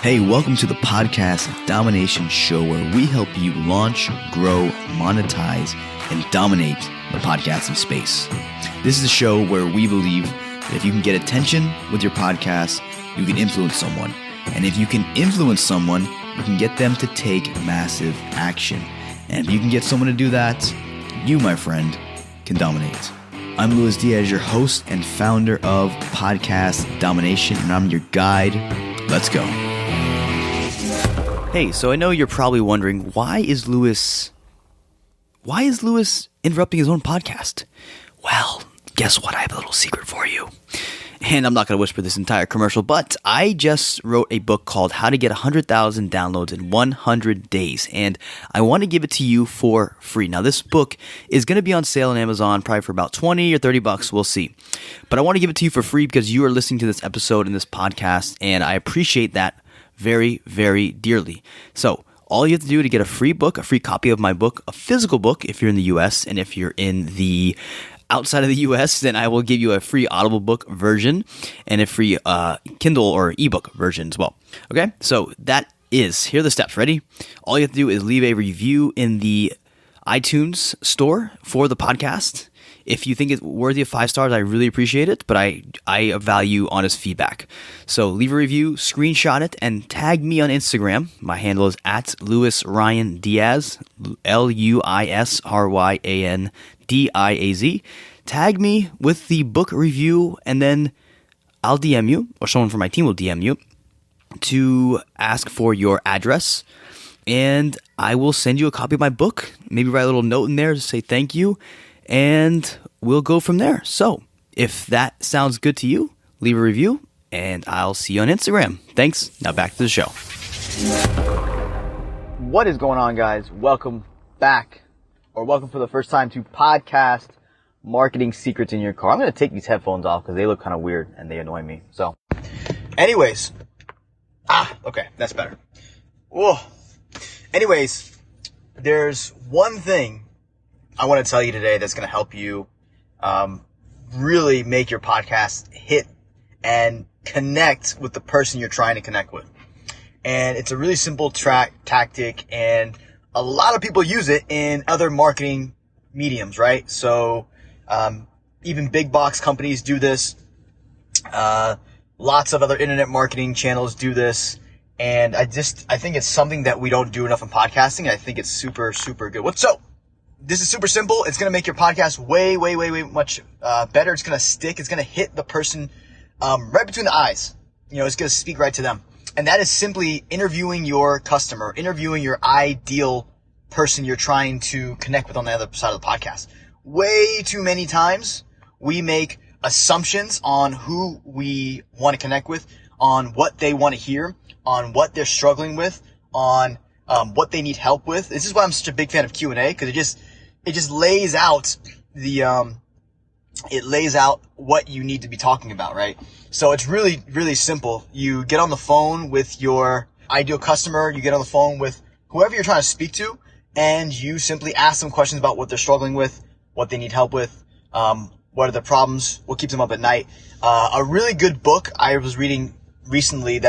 Hey, welcome to the Podcast Domination Show, where we help you launch, grow, monetize, and dominate the podcasting space. This is a show where we believe that if you can get attention with your podcast, you can influence someone. And if you can influence someone, you can get them to take massive action. And if you can get someone to do that, you, my friend, can dominate. I'm Luis Diaz, your host and founder of Podcast Domination, and I'm your guide. Let's go. Hey, so I know you're probably wondering, why is Luis interrupting his own podcast? Well, guess what? I have a little secret for you. And I'm not going to whisper this entire commercial, but I just wrote a book called How to Get 100,000 Downloads in 100 Days, and I want to give it to you for free. Now, this book is going to be on sale on Amazon probably for about $20 or $30. We'll see. But I want to give it to you for free because you are listening to this episode and this podcast, and I appreciate that very, very dearly. So all you have to do to get a free book, a free copy of my book, a physical book if you're in the US, and if you're in the outside of the US, then I will give you a free Audible book version and a free Kindle or ebook version as well. Okay, so here are the steps. Ready? All you have to do is leave a review in the iTunes store for the podcast. If you think it's worthy of 5 stars, I really appreciate it, but I value honest feedback. So leave a review, screenshot it, and tag me on Instagram. My handle is @LuisRyanDiaz, LuisRyanDiaz. Tag me with the book review, and then I'll DM you, or someone from my team will DM you, to ask for your address, and I will send you a copy of my book. Maybe write a little note in there to say thank you, and we'll go from there. So if that sounds good to you, leave a review, and I'll see you on Instagram. Thanks. Now back to the show. What is going on, guys? Welcome back, or welcome for the first time to Podcast Marketing Secrets in Your Car. I'm going to take these headphones off because they look kind of weird and they annoy me. So anyways, okay, that's better. Whoa. Anyways, there's one thing I want to tell you today that's going to help you really make your podcast hit and connect with the person you're trying to connect with. And it's a really simple tactic, and a lot of people use it in other marketing mediums, right? So even big box companies do this. Lots of other internet marketing channels do this. And I think it's something that we don't do enough in podcasting. I think it's super, super good. This is super simple. It's going to make your podcast way, way, way, way much better. It's going to stick. It's going to hit the person right between the eyes. You know, it's going to speak right to them. And that is simply interviewing your customer, interviewing your ideal person you're trying to connect with on the other side of the podcast. Way too many times we make assumptions on who we want to connect with, on what they want to hear, on what they're struggling with, on what they need help with. This is why I'm such a big fan of Q&A, because it just lays out what you need to be talking about, right? So it's really, really simple. You get on the phone with your ideal customer, you get on the phone with whoever you're trying to speak to, and you simply ask them questions about what they're struggling with, what they need help with, what are their problems, what keeps them up at night. A really good book I was reading recently,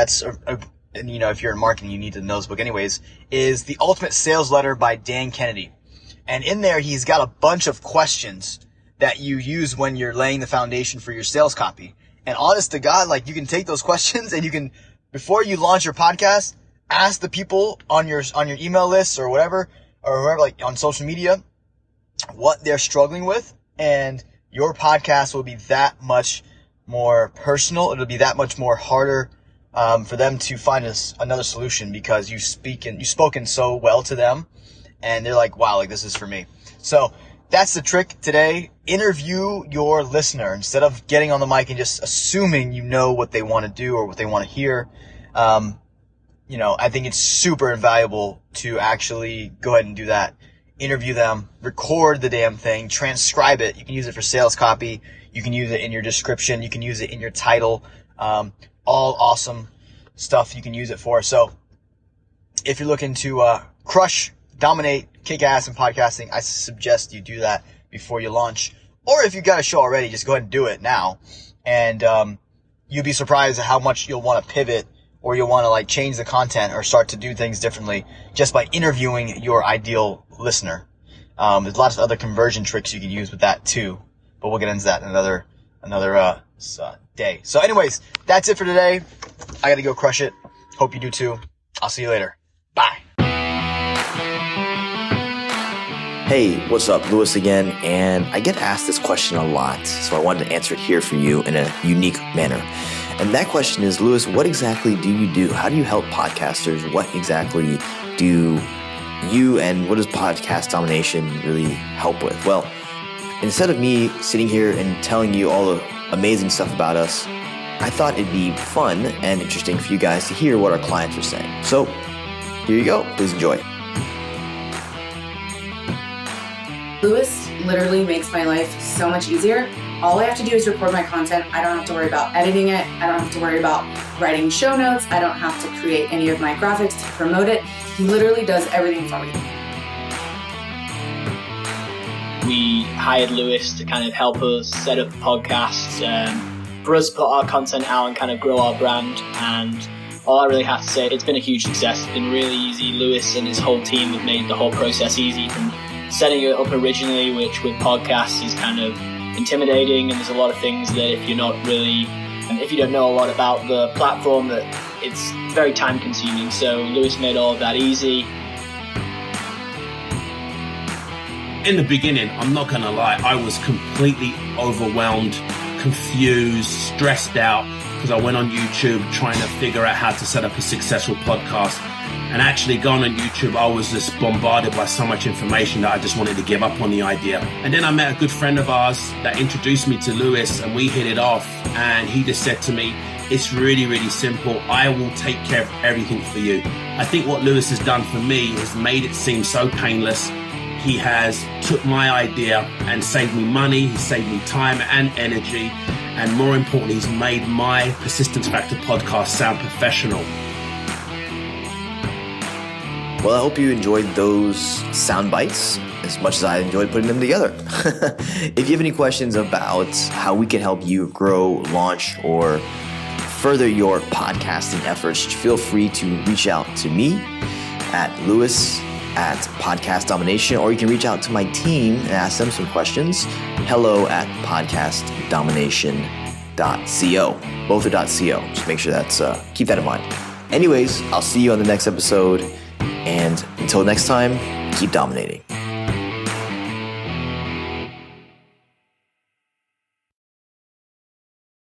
and you know, if you're in marketing, you need to know this book anyways, is The Ultimate Sales Letter by Dan Kennedy. And in there, he's got a bunch of questions that you use when you're laying the foundation for your sales copy. And honest to God, like, you can take those questions and you can, before you launch your podcast, ask the people on your email list or whatever, like on social media, what they're struggling with. And your podcast will be that much more personal. It'll be that much more harder for them to find another solution, because you've spoken so well to them, and they're like, wow, like, this is for me. So that's the trick today. Interview your listener instead of getting on the mic and just assuming you know what they want to do or what they want to hear. I think it's super invaluable to actually go ahead and do that. Interview them, record the damn thing, transcribe it. You can use it for sales copy. You can use it in your description. You can use it in your title. All awesome stuff you can use it for. So if you're looking to crush, dominate, kick ass in podcasting, I suggest you do that before you launch. Or if you've got a show already, just go ahead and do it now. And you'll be surprised at how much you'll want to pivot or you'll want to like change the content or start to do things differently just by interviewing your ideal listener. There's lots of other conversion tricks you can use with that too, but we'll get into that in another day. So anyways, that's it for today. I gotta go crush it. Hope you do too. I'll see you later. Bye. Hey, what's up? Lewis again, and I get asked this question a lot, so I wanted to answer it here for you in a unique manner. And that question is, Lewis, what exactly do you do? How do you help podcasters? What exactly do you and what does podcast domination really help with? Well, instead of me sitting here and telling you all the amazing stuff about us, I thought it'd be fun and interesting for you guys to hear what our clients are saying. So here you go. Please enjoy. Lewis literally makes my life so much easier. All I have to do is record my content. I don't have to worry about editing it. I don't have to worry about writing show notes. I don't have to create any of my graphics to promote it. He literally does everything for me. We hired Lewis to kind of help us set up podcasts, for us to put our content out and kind of grow our brand. And all I really have to say, it's been a huge success. It's been really easy. Lewis and his whole team have made the whole process easy from setting it up originally, which with podcasts is kind of intimidating, and there's a lot of things that if you don't know a lot about the platform, that it's very time consuming. So Lewis made all of that easy. In the beginning, I'm not gonna lie, I was completely overwhelmed, confused, stressed out, because I went on YouTube trying to figure out how to set up a successful podcast. And actually going on YouTube, I was just bombarded by so much information that I just wanted to give up on the idea. And then I met a good friend of ours that introduced me to Lewis, and we hit it off. And he just said to me, it's really, really simple. I will take care of everything for you. I think what Lewis has done for me has made it seem so painless. He has took my idea and saved me money. He saved me time and energy. And more importantly, he's made my Persistence Factor podcast sound professional. Well, I hope you enjoyed those sound bites as much as I enjoyed putting them together. If you have any questions about how we can help you grow, launch, or further your podcasting efforts, feel free to reach out to me at Lewis@Podcast Domination, or you can reach out to my team and ask them some questions. hello@podcastdomination.co. Both are .co. Just make sure that's, keep that in mind. Anyways, I'll see you on the next episode. And until next time, keep dominating.